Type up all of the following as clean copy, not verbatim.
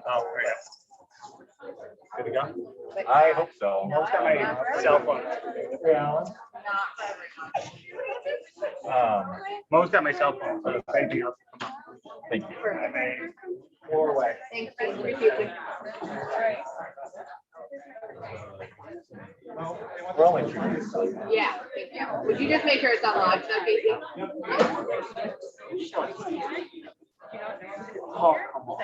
Oh, right. Good to go? I hope so. I've got my cell phone. Mo's got my cell phone, so if anything else can come up. Thank you. I may pour away. Thank We're only 2 minutes. Yeah, thank you. Would you just make sure it's unlocked, though, Casey? Oh, come on.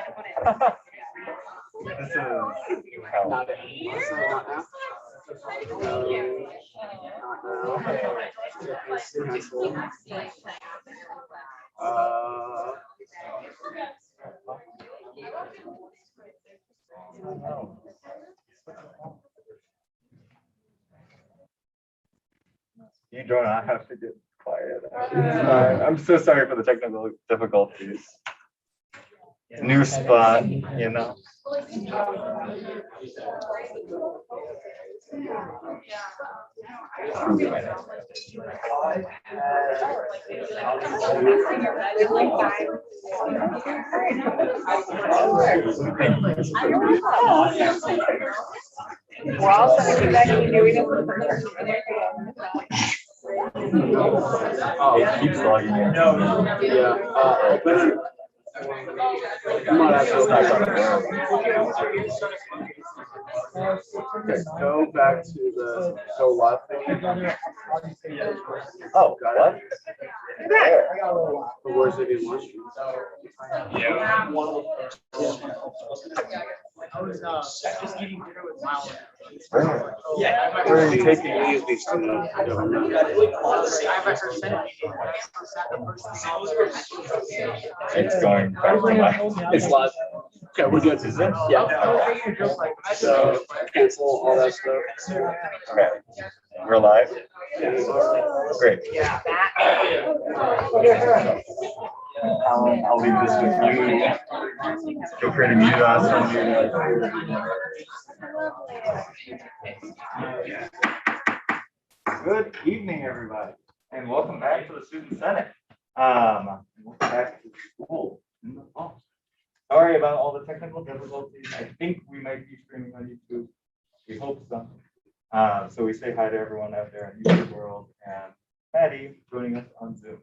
This is hell. You do not have to get quiet. I'm so sorry for the technical difficulties. New spot, you know. We're all actually doing it. It keeps logging in. Yeah. Go back to the go live thing. Oh, what? There. The words that you want. Yeah. I was just eating dinner with Miles. Yeah. Where are you taking these to? It's going back to my. It's live. Okay, we're good. Is it? Yeah. So cancel all that stuff. Okay. We're live. Great. I'll leave this with you. Feel free to mute us. Good evening, everybody, and welcome back to the Student Senate. Welcome back to school in the fall. Sorry about all the technical difficulties. I think we might be streaming on YouTube. We hope so. So we say hi to everyone out there in YouTube world and Maddie joining us on Zoom.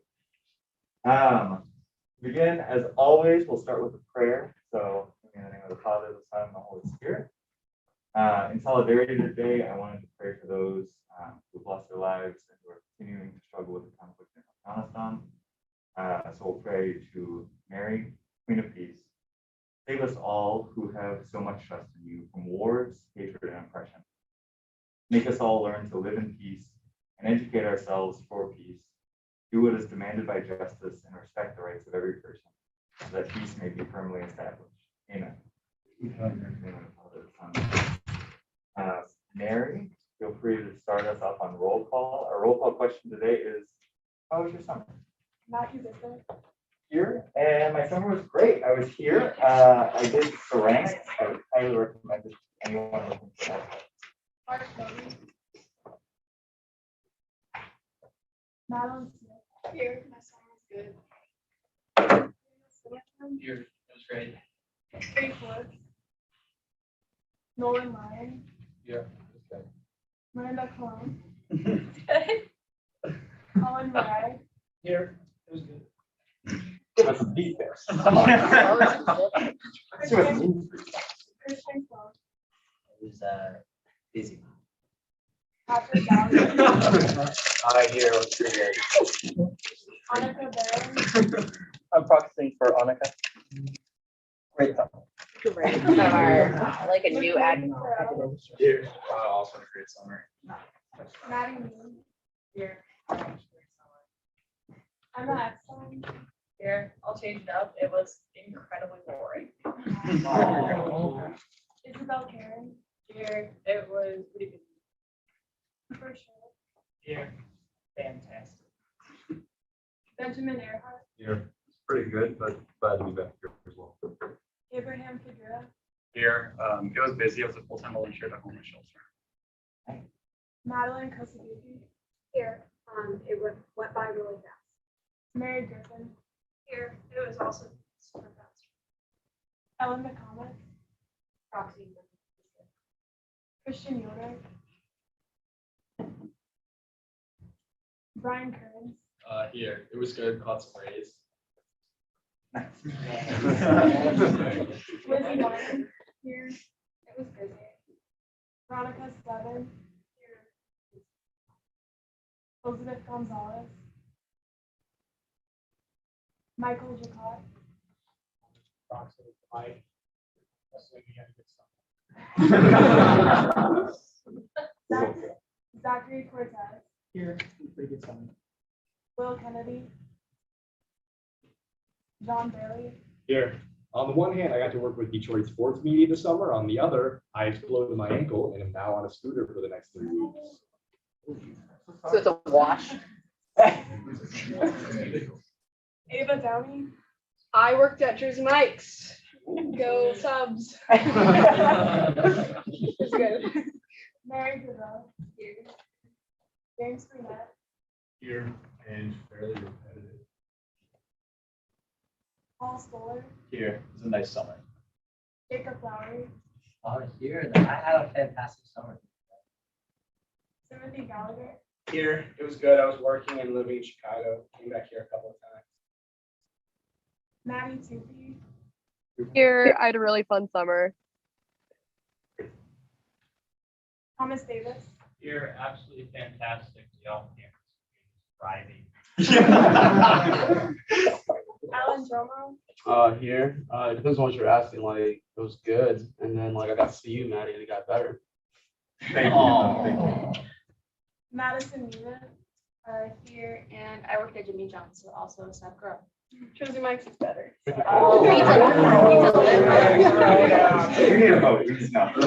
Begin as always, we'll start with a prayer. So in the name of the Father, the Son, and the Holy Spirit. In solidarity today, I wanted to pray for those who've lost their lives and who are continuing to struggle with the conflict in Afghanistan. So we'll pray to Mary, Queen of Peace. Save us all who have so much trust in you from wars, hatred, and oppression. Make us all learn to live in peace and educate ourselves for peace. Do what is demanded by justice and respect the rights of every person, so that peace may be firmly established. Amen. Mary, feel free to start us off on roll call. Our roll call question today is, how was your summer? Not too good. Here, and my summer was great. I was here. I did ceramics. I would highly recommend it to anyone looking for that. Madeline here. My summer was good. It was great. Great work. Nolan Lyon. Yeah. Miranda Cologne. Colin Rye. Here, it was good. That's a defense. Come on. Christian Clough. It was busy. Patrick Gallagher. I hear it was pretty good. Annika Barron. I'm practicing for Annika. Great time. Great. Like a new ad. Here, also a great summer. Maddie Moon. Here. Emma Epstein. Here, I'll change it up. It was incredibly boring. Isabel Karen. Here, it was pretty good. For sure. Here, fantastic. Benjamin Earhart. Yeah, it's pretty good, but glad to be back here as well. Abraham Figuera. Here, it was busy. It was a full-time volunteer at homeless shelter. Madeline Kosabuki. Here, it went by really fast. Mary Griffin. Here, it was also super fast. Ellen McComick, Proxy. Christian Yoder, Brian Kearns, Here, it was good, caught some rays. Lizzie Martin, Here. It was busy. Veronica Stebbin, Elizabeth Gonzalez, Michael Jacot, Mike. Zachary Cortez, Here, pretty good summer. Will Kennedy, John Bailey, Here, on the one hand, I got to work with Detroit sports media this summer. On the other, I exploded my ankle and am now on a scooter for the next 3 weeks. So it's a wash. Ava Downey, I worked at Jersey Mike's. Go Subs. It's good. Mary Goodrow, James Burnett, Here, and fairly repetitive. Paul Stoller, Here, it was a nice summer. Jacob Lowry, Here, I had a fantastic summer. Timothy Gallagher, Here, it was good. I was working and living in Chicago. Came back here a couple of times. Maddie Tupi, Here, I had a really fun summer. Thomas Davis, You're absolutely fantastic. Y'all thriving. Alan Jomo, Here, it depends on what you're asking. Like, it was good, and then like I got to see you, Maddie, and it got better. Thank you. Thank you. Madison Newman, Here, and I worked at Jimmy John's, so also a sub girl. Jersey Mike's is better. You need a vote. It's not.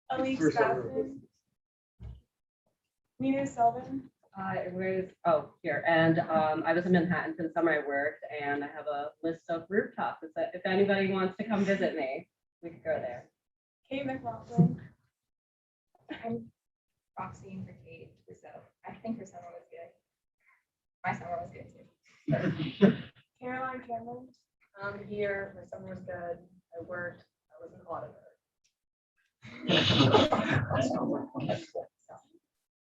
Elise Basson, Nina Selvin, It was, here, and I was in Manhattan for the summer I worked, and I have a list of rooftops. If anybody wants to come visit me, we could go there. Kate McLaughlin, I'm proxying for Kate, so I think her summer was good. My summer was good too. Caroline Cameron, Here, my summer was good. I worked, I was an auditor.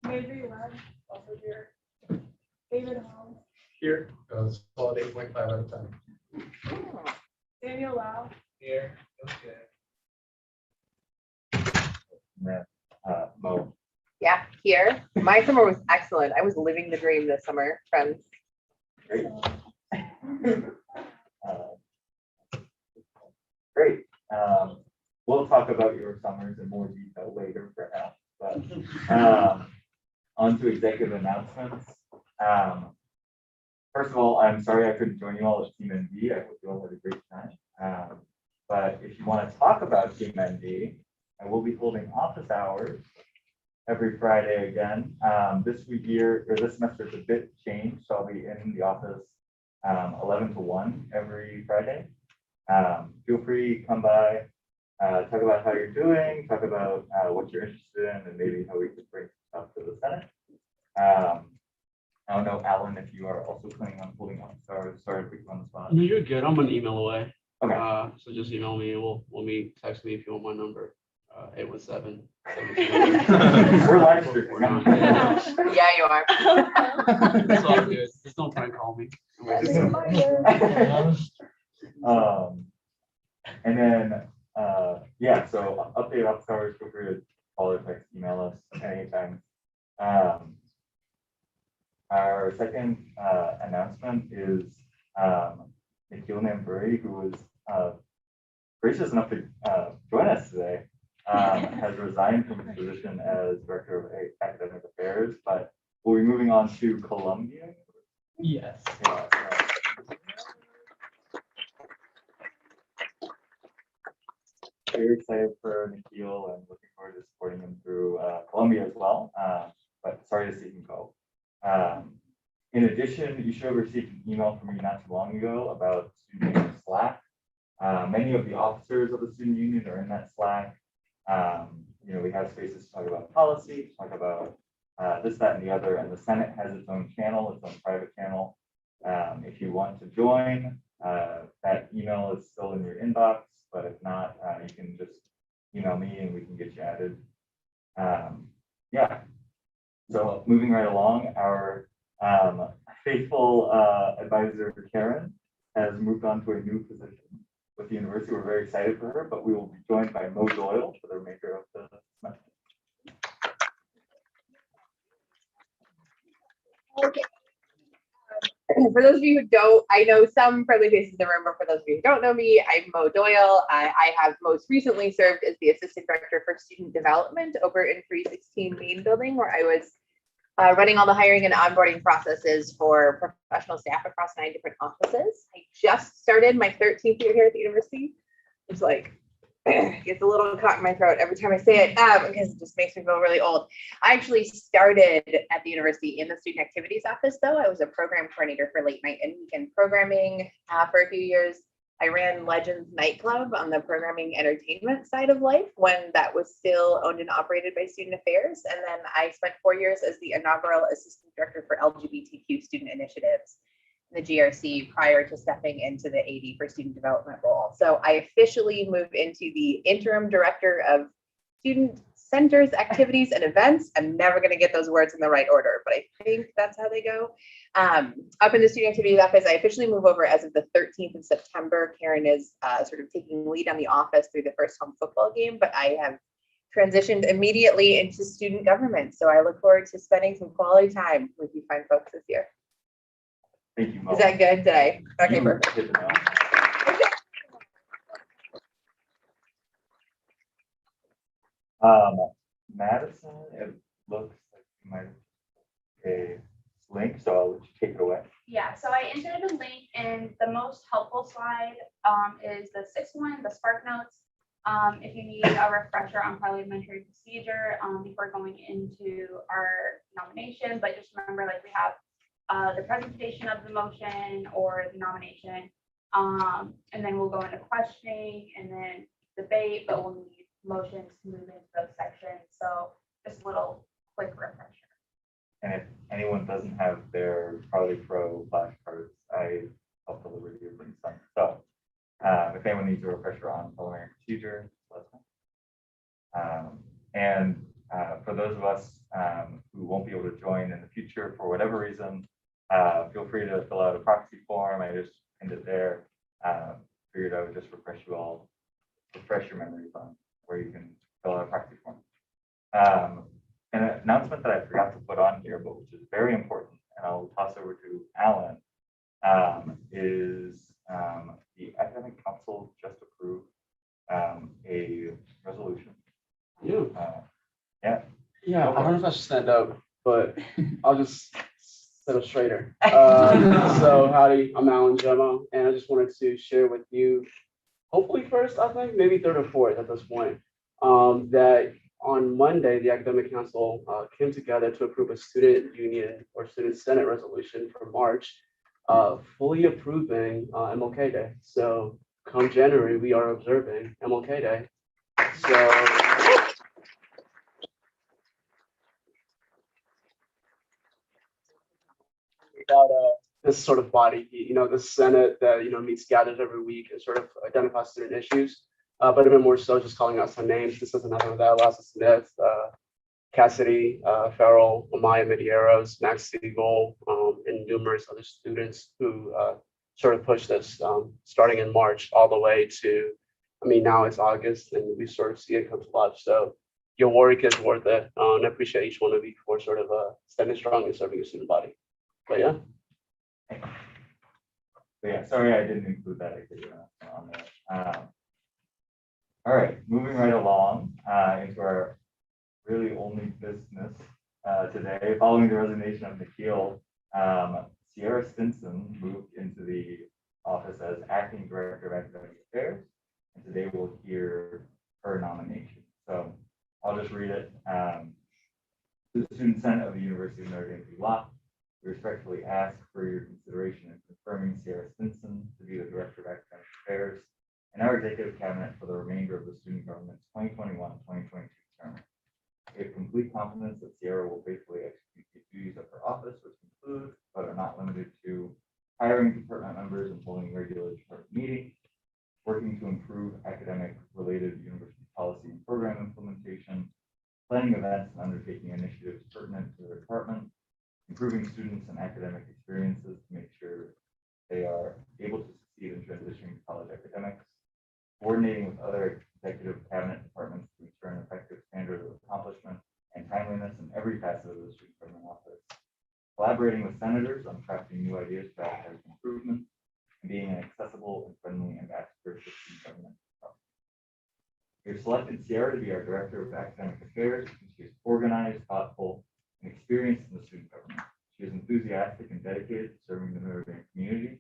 Mabry Webb, also here. David Holmes, Here, solid 8.5 out of 10. Daniel Lau, Here, it was good. Mo. Yeah, here. My summer was excellent. I was living the dream this summer, friends. Great. Great. We'll talk about your summers in more detail later perhaps, but on to executive announcements. First of all, I'm sorry I couldn't join you all at Team ND. I hope you all had a great time. But if you want to talk about Team ND, I will be holding office hours every Friday again. This semester is a bit changed, so I'll be in the office 11 to 1 every Friday. Feel free, come by, talk about how you're doing, talk about what you're interested in, and maybe how we could bring stuff to the Senate. I don't know, Alan, if you are also planning on holding on. Sorry to put you on the spot. No, you're good. I'm an email away. Okay. So just email me. We'll meet. Text me if you want my number. 817. We're live streaming. Yeah, you are. It's all good. Just don't try and call me. And then, yeah, so update office hours, feel free to call or text, email us anytime. Our second announcement is Nikhil Namburi, who was gracious enough to join us today, has resigned from his position as Director of Academic Affairs, but will be moving on to Columbia. Yes. Yeah, very excited for Nikhil and looking forward to supporting him through Columbia as well, but sorry to see him go. In addition, you should have received an email from me not too long ago about Student Union Slack. Many of the officers of the Student Union are in that Slack. We have spaces to talk about policy, to talk about this, that, and the other, and the Senate has its own channel, its own private channel. If you want to join, that email email is still in your inbox, but if not, you can just email me and we can get you added. Yeah. So moving right along, our faithful advisor Karen has moved on to a new position with the university. We're very excited for her, but we will be joined by Doyle for the remainder of the semester. Okay. For those of you who don't, I know some friendly faces in the room, but for those of you who don't know me, I'm Doyle. I have most recently served as the Assistant Director for Student Development over in 316 Main Building, where I was running all the hiring and onboarding processes for professional staff across 9 different offices. I just started my 13th year here at the university. It's like, gets a little caught in my throat every time I say it because it just makes me feel really old. I actually started at the university in the student activities office, though. I was a program coordinator for late night and weekend programming for a few years. I ran Legends Nightclub on the programming entertainment side of life when that was still owned and operated by Student Affairs. And then I spent 4 years as the inaugural assistant director for LGBTQ student initiatives in the GRC prior to stepping into the AD for student development role. So I officially moved into the interim director of student centers, activities, and events. I'm never going to get those words in the right order, but I think that's how they go. Up in the student activities office, I officially move over as of the 13th of September. Karen is sort of taking lead on the office through the first home football game, but I have transitioned immediately into student government. So I look forward to spending some quality time with you fine folks this year. Thank you, Mo. Is that good today? Okay, You perfect. hit the nail. Madison, it looks like you might have a link, so I'll let you take it away. Yeah, so I entered the link, and the most helpful slide is the 6th one, the Spark Notes. If you need a refresher on parliamentary procedure before going into our nomination, but just remember, like, we have the presentation of the motion or the nomination, and then we'll go into questioning and then debate, but we'll need motions to move into those sections. So just a little quick refresher. And if anyone doesn't have their Parley Pro flashcards, I help deliver you bring some. So if anyone needs a refresher on parliamentary procedure, let us know. And for those of us who won't be able to join in the future for whatever reason, feel free to fill out a proxy form. I just pinned it there. Figured I would just refresh your memories on where you can fill out a proxy form. An announcement that I forgot to put on here, but which is very important, and I'll toss over to Alan, is the Academic Council just approved a resolution. Yeah. Yeah. Yeah, I don't know if I should stand up, but I'll just sit up straighter. So howdy, I'm Alan Gemma, and I just wanted to share with you, hopefully first, I think, maybe third or fourth at this point, that on Monday, the Academic Council came together to approve a student union or student senate resolution for March, fully approving MLK Day. So come January, we are observing MLK Day. So about this sort of body, the Senate that meets, gathers every week and sort of identifies student issues, but even more so just calling out some names. This is another one that Eliza Smith, Cassidy, Farrell, Amaya Medeiros, Max Siegel, and numerous other students who sort of pushed this starting in March all the way to, now it's August and we sort of see it come to life. So your work is worth it. And I appreciate each one of you for sort of standing strong and serving your student body. But yeah. But yeah, sorry I didn't include that on there. All right, moving right along into our really only business today. Following the resignation of Nikhil, Sierra Stinson moved into the office as acting director of academic affairs, and today we'll hear her nomination. So I'll just read it. To the Student Senate of the University of Notre Dame Law, we respectfully ask for your consideration in confirming Sierra Stinson to be the Director of Academic Affairs in our Executive Cabinet for the remainder of the student government's 2021-2022 term. We have complete confidence that Sierra will faithfully execute the duties of her office, which include, but are not limited to, hiring department members and holding regular department meetings, working to improve academic-related university policy and program implementation, planning events and undertaking initiatives pertinent to their department, improving students and academic experiences to make sure they are able to succeed in transitioning to college academics, coordinating with other executive cabinet departments to ensure an effective standard of accomplishment and timeliness in every facet of the student government office, collaborating with senators on crafting new ideas for academic improvement, and being an accessible and friendly ambassador for student government. We have selected Sierra to be our Director of Academic Affairs because she is organized, thoughtful, and experienced in the student government. She is enthusiastic and dedicated to serving the Notre Dame community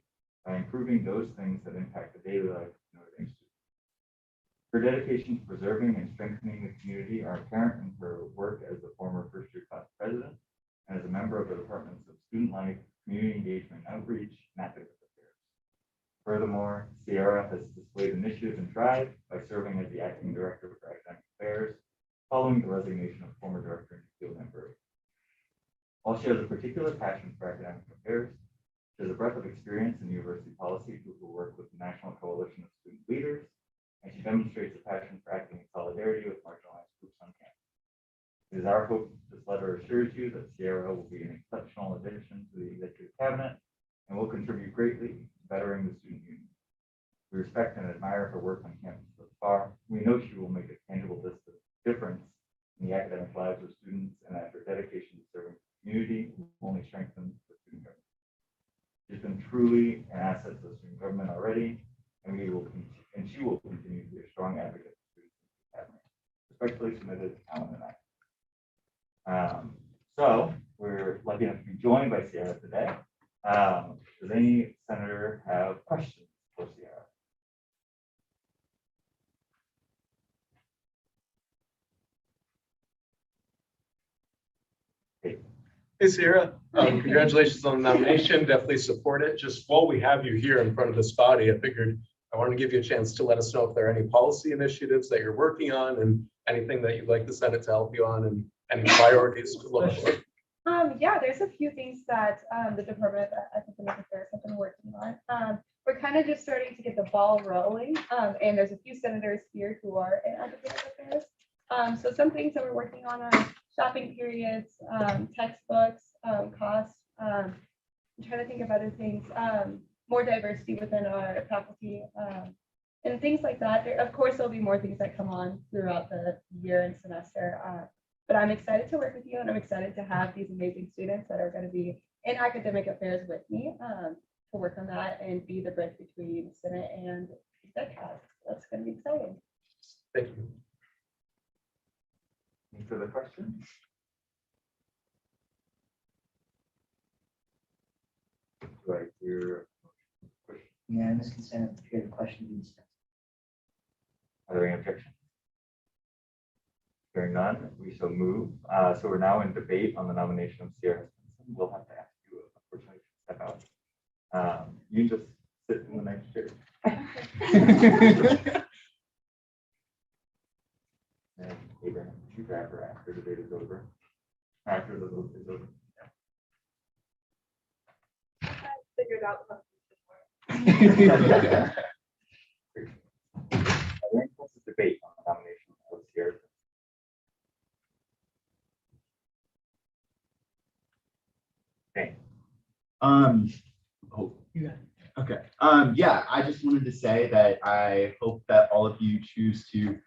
by improving those things that impact the daily life of Notre Dame students. Her dedication to preserving and strengthening the community are apparent in her work as the former first-year class president and as a member of the departments of student life, community engagement, outreach, and academic affairs. Furthermore, Sierra has displayed initiative and drive by serving as the acting director for academic affairs following the resignation of former director and field member. While she has a particular passion for academic affairs, she has a breadth of experience in university policy through her work with the National Coalition of Student Leaders, and she demonstrates a passion for acting in solidarity with marginalized groups on campus. It is our hope this letter assures you that Sierra will be an exceptional addition to the executive cabinet and will contribute greatly to bettering the student union. We respect and admire her work on campus thus far. We know she will make a tangible difference in the academic lives of students, and that her dedication to serving the community will only strengthen the student government. She's been truly an asset to the student government already, and she will continue to be a strong advocate for students in the academy. Respectfully submitted, Alan and I. So we're lucky enough to be joined by Sierra today. Does any senator have questions for Sierra? Hey, Sierra, congratulations on the nomination. Definitely support it. Just while we have you here in front of this body, I figured I wanted to give you a chance to let us know if there are any policy initiatives that you're working on and anything that you'd like the Senate to help you on and any priorities to look for. Yeah, there's a few things that the Department of Academic Affairs have been working on. We're kind of just starting to get the ball rolling, and there's a few senators here who are in academic affairs. So some things that we're working on are shopping periods, textbooks, costs. I'm trying to think of other things, more diversity within our faculty, and things like that. Of course, there'll be more things that come on throughout the year and semester. But I'm excited to work with you, and I'm excited to have these amazing students that are going to be in academic affairs with me to work on that and be the bridge between Senate and exec. That's going to be exciting. Thank you. Any further questions? Do I hear? Yeah, Ms. Consent, if you have a question, please. Are there any objections? Hearing none, we shall move. So we're now in debate on the nomination of Sierra. We'll have to ask you, unfortunately, to step out. You just sit in the next chair. And Abraham, you grab her after the debate is over. After the vote is over. Figured out. Are there any points of debate on the nomination of Sierra? Okay. Oh, yeah. Okay. Yeah, I just wanted to say that I hope that all of you choose to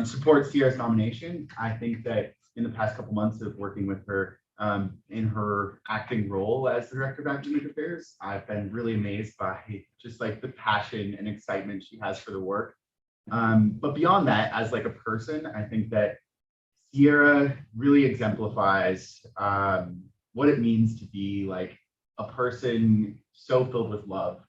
support Sierra's nomination. I think that in the past couple months of working with her in her acting role as the Director of Academic Affairs, I've been really amazed by just like the passion and excitement she has for the work. But beyond that, as like a person, I think that Sierra really exemplifies what it means to be like a person so filled with love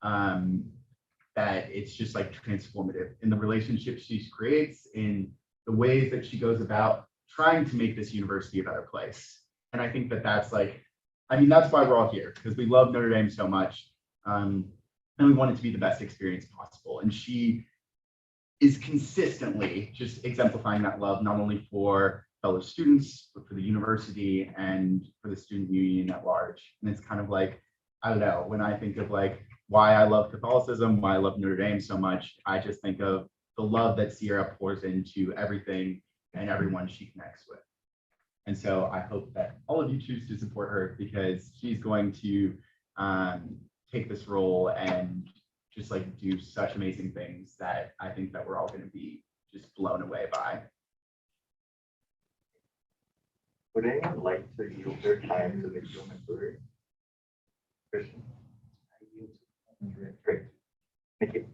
that it's just like transformative in the relationships she creates, in the ways that she goes about trying to make this university a better place. And I think that that's like, I mean, that's why we're all here, because we love Notre Dame so much, and we want it to be the best experience possible. And she is consistently just exemplifying that love, not only for fellow students, but for the university and for the student union at large. And it's kind of like, I don't know, when I think of like why I love Catholicism, why I love Notre Dame so much. I just think of the love that Sierra pours into everything and everyone she connects with. And so I hope that all of you choose to support her, because she's going to take this role and just like do such amazing things that I think that we're all going to be just blown away by. Would anyone like to yield their time to the human story? Christian? Great. Thank you.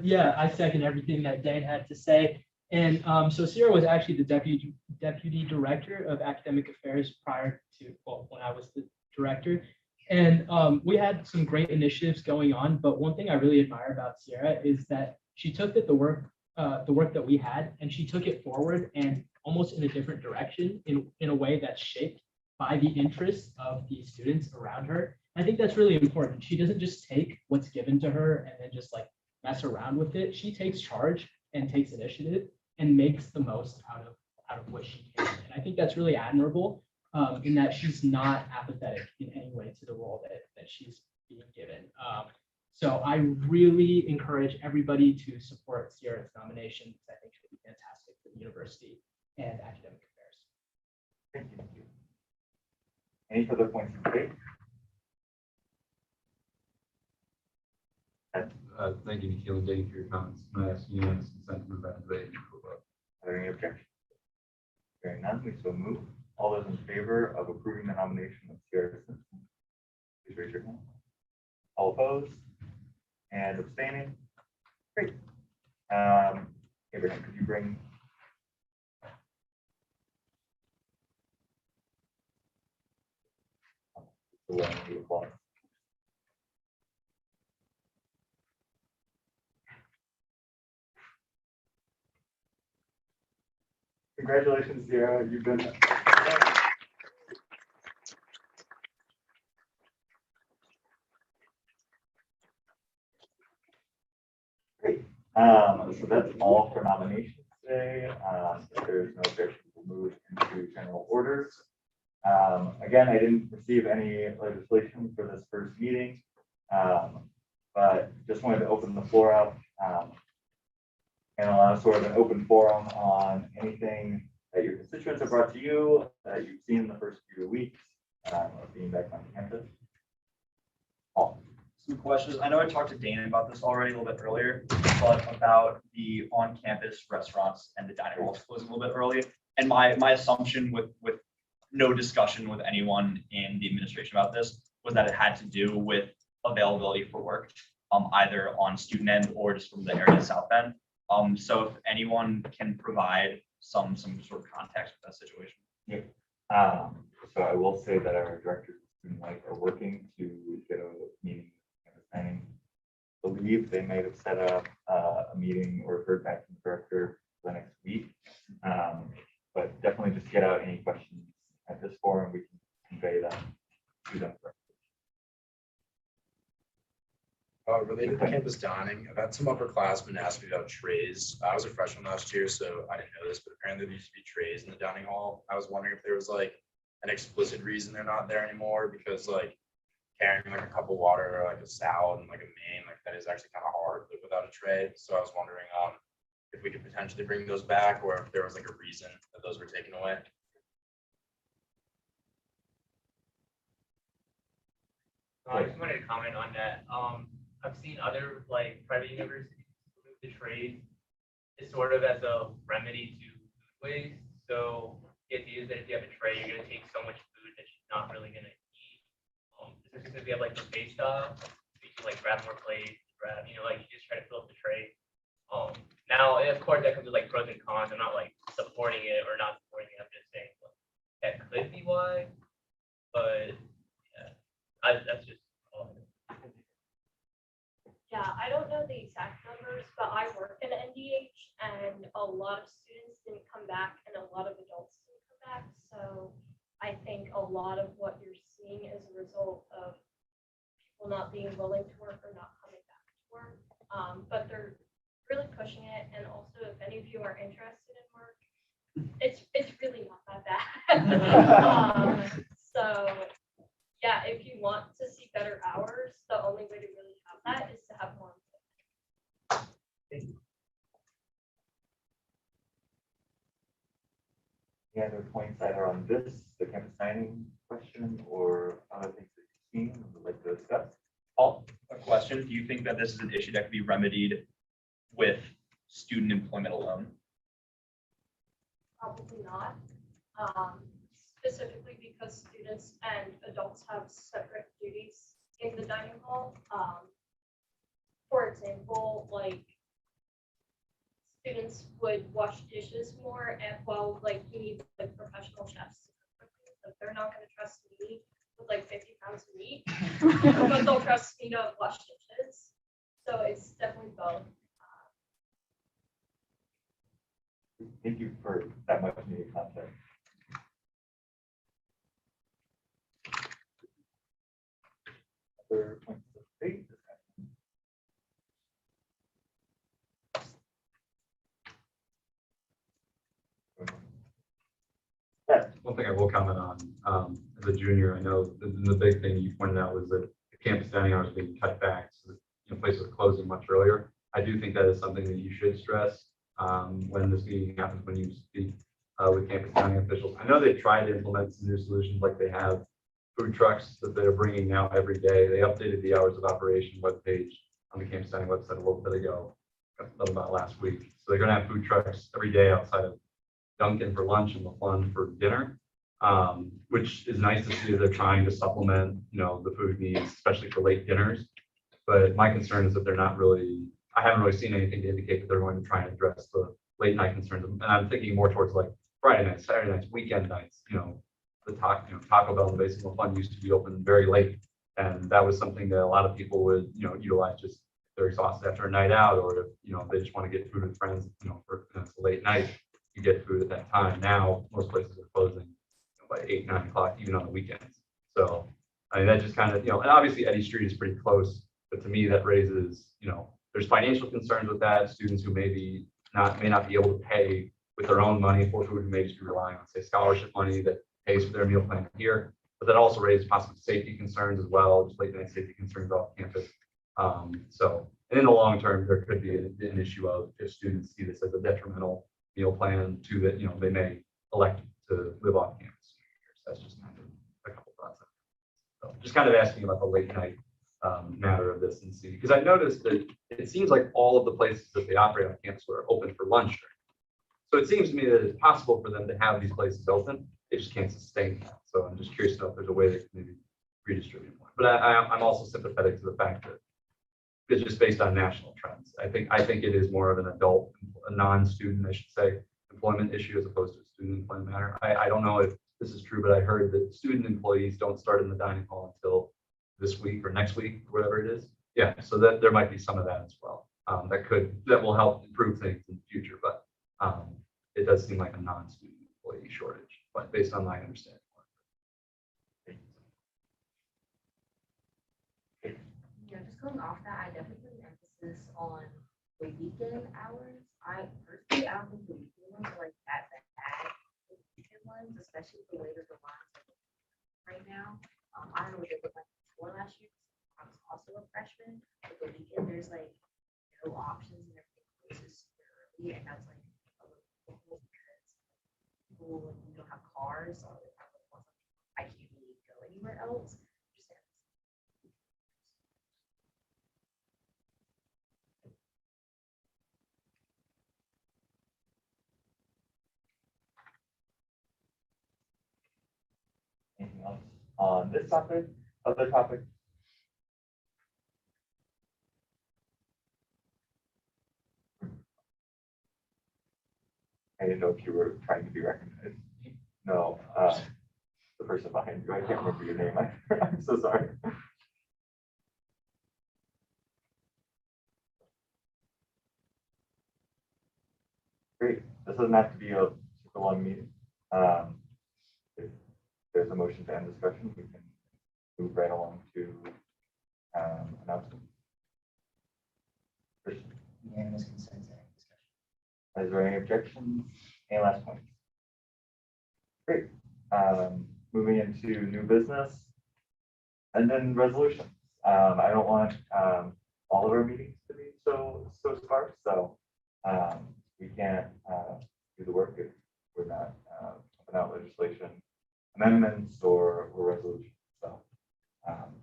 Yeah, I second everything that Dan had to say. And so Sierra was actually the deputy director of academic affairs prior to, well, when I was the director. And we had some great initiatives going on, but one thing I really admire about Sierra is that she took the work that we had, and she took it forward and almost in a different direction, in a way that's shaped by the interests of the students around her. I think that's really important. She doesn't just take what's given to her and then just like mess around with it. She takes charge and takes initiative and makes the most out of what she can. And I think that's really admirable, in that she's not apathetic in any way to the role that she's being given. So I really encourage everybody to support Sierra's nomination, because I think she'll be fantastic for the university and academic affairs. Thank you. Any further points to make? Thank you, Nikhil and Dave, for your comments. I ask unanimous consent to move that debate. Are there any objections? Hearing none, we so move. All those in favor of approving the nomination of Sierra Simpson, please raise your hand. All opposed and abstaining? Great. Abraham, could you bring the one you applaud? Congratulations, Sierra. You've been great. So that's all for nominations today. If there's no objection, we'll move into general orders. Again, I didn't receive any legislation for this first meeting, but just wanted to open the floor up and allow sort of an open forum on anything that your constituents have brought to you that you've seen in the first few weeks of being back on campus. Some questions. I know I talked to Dan about this already a little bit earlier, but about the on-campus restaurants and the dining halls closing a little bit early. And my assumption with no discussion with anyone in the administration about this was that it had to do with availability for work, either on student end or just from the area south end. So if anyone can provide some sort of context with that situation. Yeah. So I will say that our directors of student life are working to get a meeting with the planning. I believe they may have set up a meeting or heard back from the director for the next week. But definitely just get out any questions at this forum. We can convey them to them. Related to campus dining, I've had some upperclassmen ask me about trays. I was a freshman last year, so I didn't know this, but apparently there used to be trays in the dining hall. I was wondering if there was like an explicit reason they're not there anymore, because like carrying like a cup of water or like a salad and like a main, like that is actually kind of hard without a tray. So I was wondering if we could potentially bring those back, or if there was like a reason that those were taken away. I just wanted to comment on that. I've seen other like private universities remove the trays. It's sort of as a remedy to food waste. So the idea is that if you have a tray, you're gonna take so much food that you're not really gonna eat. Especially because we have like buffet style, so you can like grab more plates, grab, like you just try to fill up the tray. Now of course that comes with like pros and cons. I'm not like supporting it or not supporting it. I'm just saying that could be why. But yeah, that's just all. Yeah, I don't know the exact numbers, but I work in NDH and a lot of students didn't come back and a lot of adults didn't come back. So I think a lot of what you're seeing is a result of people not being willing to work or not coming back to work. But they're really pushing it. And also, if any of you are interested in work, it's really not that bad. So yeah, if you want to see better hours, the only way to really have any other points either on this, the campus dining question, or other things that you've seen and would like to discuss? Paul, a question. Do you think that this is an issue that can be remedied with student employment alone? Probably not. Specifically because students and adults have separate duties in the dining hall. For example, like students would wash dishes more, and while like you need like professional chefs to cook quickly, like they're not going to trust me with like 50 pounds of meat, but they'll trust me to wash dishes. So it's definitely both. Thank you for that much needed context. Other points of debate discussion? One thing I will comment on, as a junior, I know the big thing you pointed out was that the campus dining hours are being cut back, so that, you know, places are closing much earlier. I do think that is something that you should stress when this meeting happens, when you speak with campus dining officials. I know they tried to implement some new solutions, like they have food trucks that they're bringing now every day. They updated the hours of operation webpage on the campus dining website a little bit ago, about last week. So they're going to have food trucks every day outside of Dunkin' for lunch and LaFun for dinner, which is nice to see that they're trying to supplement, you know, the food needs, especially for late dinners. But my concern is that they're not really, I haven't really seen anything to indicate that they're going to try and address the late night concerns. And I'm thinking more towards like Friday nights, Saturday nights, weekend nights, you know, Taco Bell and Basic LaFun used to be open very late. And that was something that a lot of people would, you know, utilize just if they're exhausted after a night out, or if, you know, they just want to get food with friends, you know, for it's a late night, you get food at that time. Now, most places are closing, you know, by 8, 9 o'clock, even on the weekends. So, I mean, that just kind of, you know, and obviously Eddy Street is pretty close, but to me, that raises, you know, there's financial concerns with that. Students who may not be able to pay with their own money for food, who may just be relying on, say, scholarship money that pays for their meal plan here. But that also raises possible safety concerns as well, just late night safety concerns off campus. So, and in the long term, there could be an issue of if students see this as a detrimental meal plan to that, you know, they may elect to live off campus. So that's just kind of a couple thoughts. So just kind of asking about the late night matter of this and see, because I noticed that it seems like all of the places that they operate on campus were open for lunch. So it seems to me that it's possible for them to have these places open. They just can't sustain that. So I'm just curious to know if there's a way they can maybe redistribute more. But I'm also sympathetic to the fact that it's just based on national trends. I think it is more of an adult, a non-student, I should say, employment issue as opposed to a student employment matter. I don't know if this is true, but I heard that student employees don't start in the dining hall until this week or next week, whatever it is. Yeah, so that there might be some of that as well. That will help improve things in the future, but it does seem like a non-student employee shortage, but based on my understanding. Yeah, just going off that, I definitely put an emphasis on the weekend hours. I personally, I don't think the weekend ones are like that bad. The weekend ones, especially the later the lines right now. I don't know what they looked like before last year. I was also a freshman, but the weekend there's like no options and everything closes super early, and that's like a little difficult because people, when you don't have cars, or I can't really go anywhere else. Anything else on this topic? Other topics? I didn't know if you were trying to be recognized. No, the person behind you. I can't remember your name. I'm so sorry. Great. This doesn't have to be a super long meeting. If there's a motion to end discussion, we can move right along to announcement. Unanimous consent to end discussion. Is there any objections? Any last points? Great. Moving into new business and then resolutions. I don't want all of our meetings to be so sparse, so we can't do the work if we're not pumping legislation amendments or resolutions. So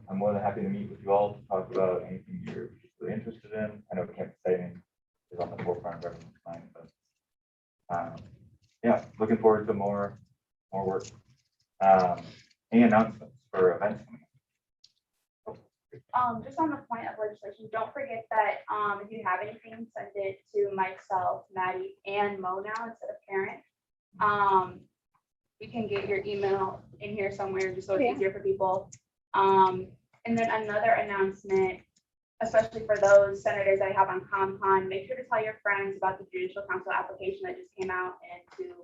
I'm more than happy to meet with you all to talk about anything you're particularly interested in. I know campus saving is on the forefront of everyone's mind, but yeah, looking forward to more work. Any announcements for events coming up? Just on the point of legislation, don't forget that if you have anything, send it to myself, Maddie, and Mo now instead of Karen. You can get your email in here somewhere just so it's easier for people. And then another announcement, especially for those senators I have on ComCon, make sure to tell your friends about the Judicial Council application that just came out and to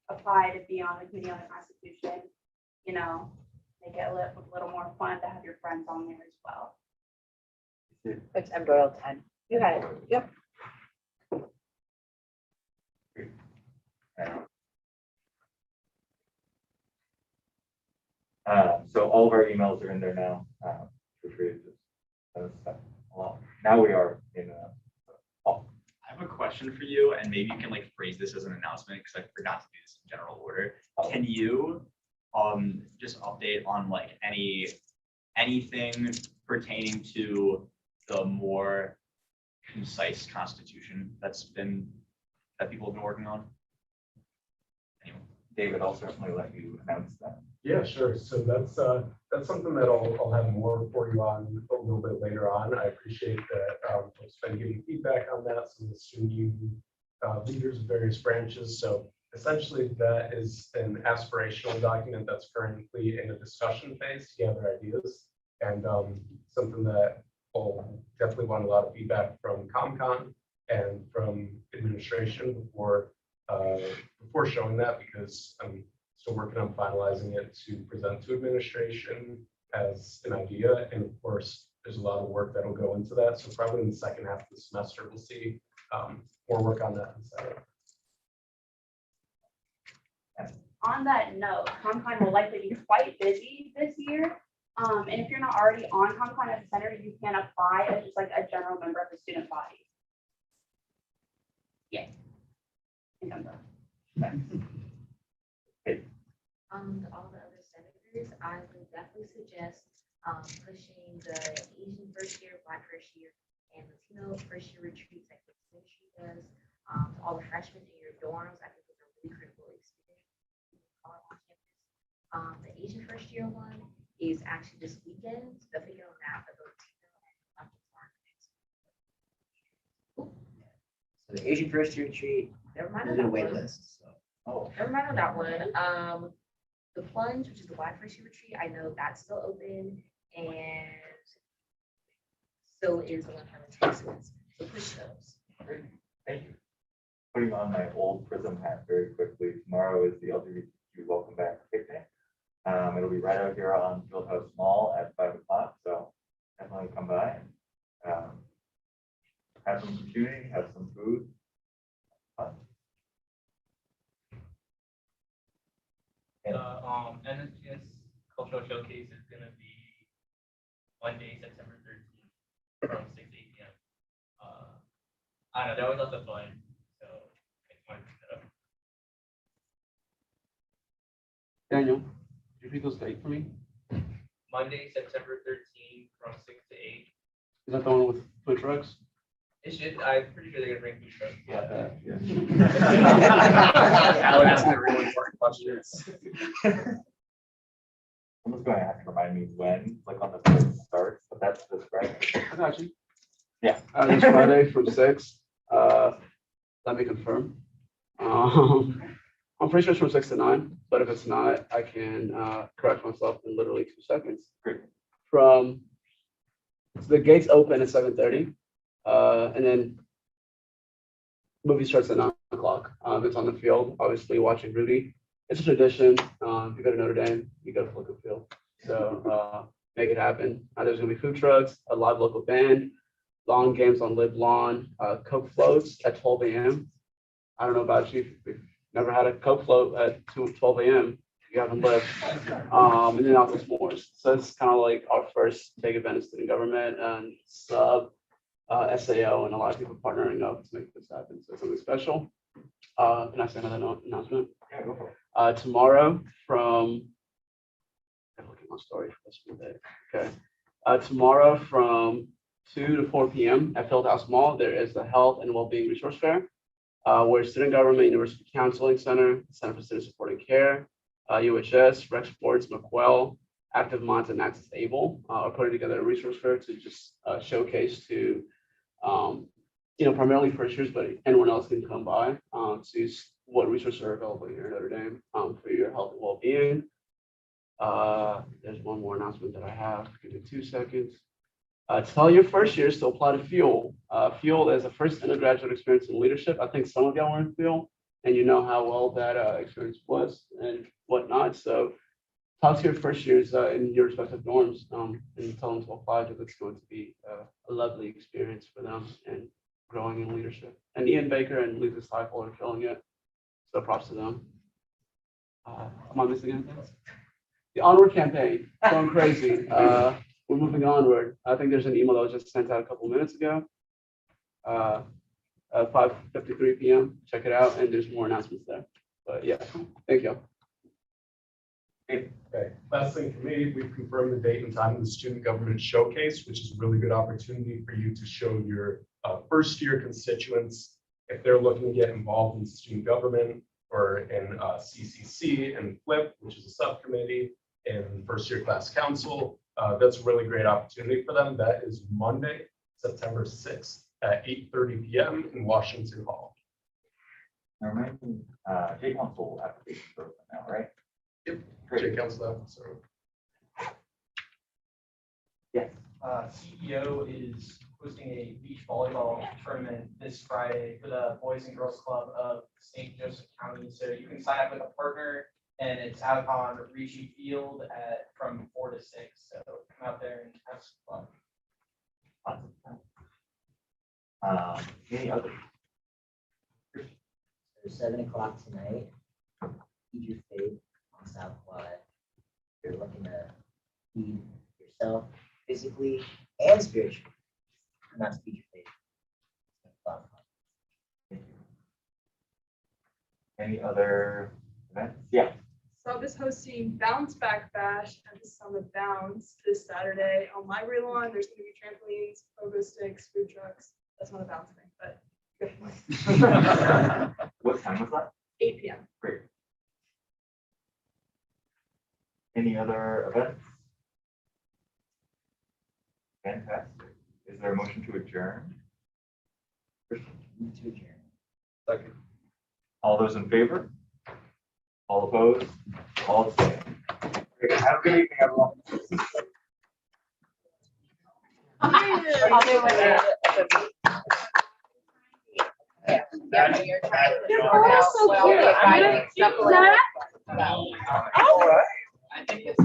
apply to be on the Committee on the Constitution. You know, make it a little more fun to have your friends on there as well. It's M. Doyle 10. You got it. Yep. So all of our emails are in there now. Feel free to just send us stuff along. Now we are in I have a question for you, and maybe you can like phrase this as an announcement because I forgot to do this in general order. Can you just update on like anything pertaining to the more concise constitution that people have been working on? Anyway. David, I'll certainly let you announce that. Yeah, sure. So that's something that I'll have more for you on a little bit later on. I appreciate that folks been giving feedback on that. Some of the student union leaders of various branches. So essentially, that is an aspirational document that's currently in a discussion phase to gather ideas, and something that will definitely want a lot of feedback from ComCon and from administration before showing that, because I'm still working on finalizing it to present to administration as an idea. And of course, there's a lot of work that'll go into that. So probably in the second half of the semester, we'll see more work on that. On that note, ComCon will likely be quite busy this year. And if you're not already on ComCon as a senator, you can apply as just like a general member of the student body. Yeah. All the other senators, I would definitely suggest pushing the Asian first year, Black first year, and Latino first year retreats like the ministry does. To all the freshmen in your dorms, I think it's a really critical experience on campus. The Asian first year one is actually this weekend, so definitely get on that for the Latino and So the Asian first year retreat, never mind there's on a that wait one. list. So. Never mind on that one. The plunge, which is the Black first year retreat, I know that's still open, and so is the one from Texas. So push those. Great. Thank you. Putting on my old Prism hat very quickly. Tomorrow is the LGBTQ Welcome Back picnic. It'll be right out here on Fieldhouse Mall at 5 o'clock. So definitely come by and have some computing, have some food. NSGS Cultural Showcase is going to be Monday, September 13th from 6 to 8 p.m. I don't know, that was lots of fun. So I just wanted to set up. Daniel, could you repeat those dates for me? Monday, September 13th from 6 to 8. Is that the one with food trucks? I'm pretty sure they're going to bring food trucks. Yeah. Alan asked the really important questions. Someone's going to have to remind me when, like on the first starts, but that's this Friday. I got you. Yeah. This Friday from 6. Let me confirm. I'm pretty sure it's from 6 to 9, but if it's not, I can correct myself in literally 2 seconds. Great. So the gates open at 7:30, and then movie starts at 9 o'clock. It's on the field, obviously watching Rudy. It's a tradition. If you go to Notre Dame, you go to look at field. So make it happen. There's gonna be food trucks, a live local band, long games on Live Lawn, Coke floats at 12 a.m. I don't know about you, if you've never had a Coke float at 12 a.m. You haven't lived. And then also s'mores. So it's kind of like our first big event in student government and sub SAO and a lot of people partnering up to make this happen. So it's something special. Can I say another announcement? Yeah, go for it. Tomorrow from, I'm looking at my story for this one day. Okay. Tomorrow from 2 to 4 p.m. at Fieldhouse Mall, there is the Health and Wellbeing Resource Fair, where Student Government, University Counseling Center, Center for Student Supporting Care, UHS, Rec Sports, McQuell, Active Minds, and Access Able are putting together a resource fair to just showcase to, primarily first years, but anyone else can come by to see what resources are available here at Notre Dame for your health and well-being. There's one more announcement that I have. Give me 2 seconds. Tell your first years to apply to Fuel. Fuel is a first undergraduate experience in leadership. I think some of y'all were in Fuel, and you know how well that experience was and whatnot. So talk to your first years in your respective dorms and tell them to apply because it's going to be a lovely experience for them and growing in leadership. And Ian Baker and Lisa Stiefel are killing it. So props to them. Am I missing anything? The Onward campaign, going crazy. We're moving onward. I think there's an email that was just sent out a couple minutes ago. 5:53 p.m. Check it out, and there's more announcements there. But yeah, thank you. Okay, last thing for me, we've confirmed the date and time of the Student Government Showcase, which is a really good opportunity for you to show your first year constituents if they're looking to get involved in student government or in CCC and FLIP, which is a subcommittee, in first year class council. That's a really great opportunity for them. That is Monday, September 6th at 8:30 p.m. in Washington Hall. Now, remember, J Council application for now, right? Yep. Great. J Council. So Yes. CEO is hosting a beach volleyball tournament this Friday for the Boys and Girls Club of St. Joseph County. So you can sign up with a partner, and it's out on Ricci Field from 4 to 6. So come out there and have some fun. Awesome. Any other? So 7 o'clock tonight, feed your faith on South Quad. You're looking to feed yourself physically and spiritually, not to feed your faith. Thank you. Any other events? Yeah. So I'm just hosting Bounce Back Bash at the Summit Bounce this Saturday on Library Lawn. There's going to be trampolines, pogo sticks, food trucks. That's not a bounce thing, but good. What time was that? 8 p.m. Great. Any other events? Fantastic. Is there a motion to adjourn? Move to adjourn. Second. All those in favor? All opposed? All abstained. Great. Have a good evening, everyone. Yeah, you're trying to You're sort out so well, cute. if I I'm can supplement it. Oh, I think it's.